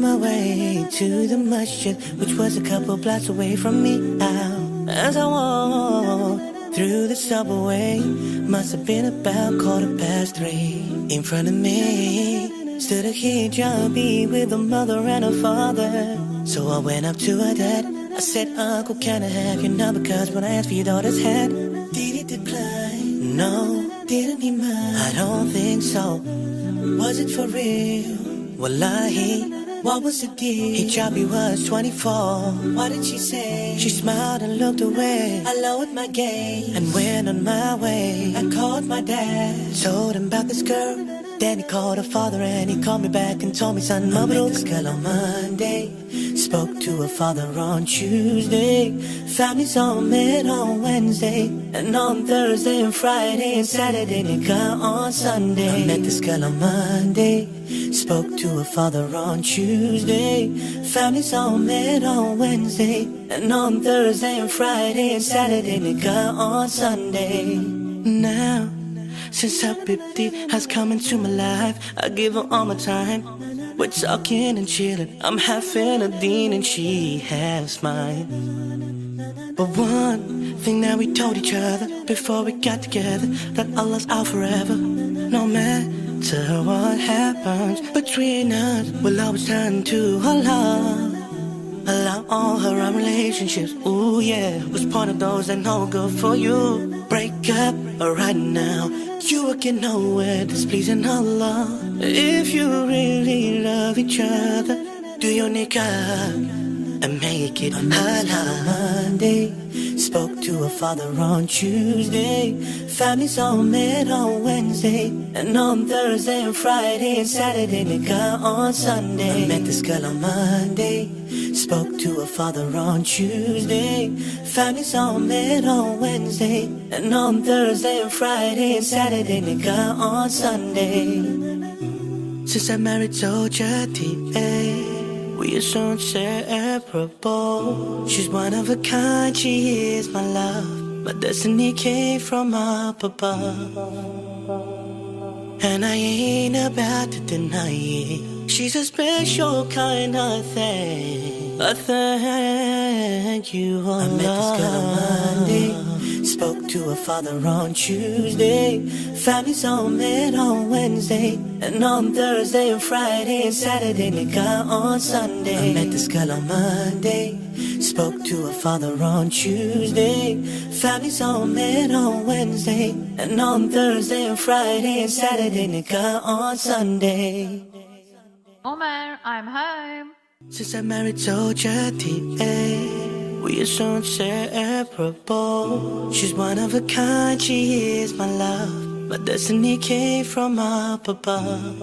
my way to the masjid, which was a couple blocks away from me now. As I walked through the subway, must have been about 3:15. In front of me stood a hijabi with a mother and a father. So I went up to her dad. I said, Uncle, can I have your number? Cause when I asked for your daughter's hand, did he decline? No, didn't he mind? I don't think so. Was it for real? Wallahi, what was the deal? Hijabi was 24. What did she say? She smiled and looked away. I lowered my gaze and went on my way. I called my dad, told him about this girl. Then he called her father and he called me back and told me, son, I met this girl on Monday, spoke to her father on Tuesday, families all met on Wednesday, and on Thursday and Friday and Saturday they got on Sunday. I met this girl on Monday, spoke to her father on Tuesday, families all met on Wednesday, and on Thursday and Friday and Saturday they got on Sunday. Now since Habibti has come into my life, I give her all my time. We're talking and chilling, I'm having a deen and she has mine. But one thing that we told each other before we got together, that Allah's out forever. No matter what happens between us, we'll always turn to Allah. Allow all her own relationships, ooh yeah, was part of those that no good for you. Break up right now, you will get nowhere displeasing Allah. If you really love each other, do your nikah and make it halal. Monday, spoke to her father on Tuesday, families all met on Wednesday, and on Thursday and Friday and Saturday they got on Sunday. I met this girl on Monday, spoke to her father on Tuesday, families all met on Wednesday, and on Thursday and Friday and Saturday they got on Sunday. Since I married Jati, we are so inseparable. She's one of a kind, she is my love. My destiny came from up above, and I ain't about to deny it. She's a special kind of thing. I thank you, Allah. I met this girl on Monday, spoke to her father on Tuesday, families all met on Wednesday, and on Thursday and Friday and Saturday they got on Sunday. I met this girl on Monday, spoke to her father on Tuesday, families all met on Wednesday, and on Thursday and Friday and Saturday they got on Sunday. Omar, I'm home. Since I married Jati, we are so inseparable. She's one of a kind, she is my love. My destiny came from up above.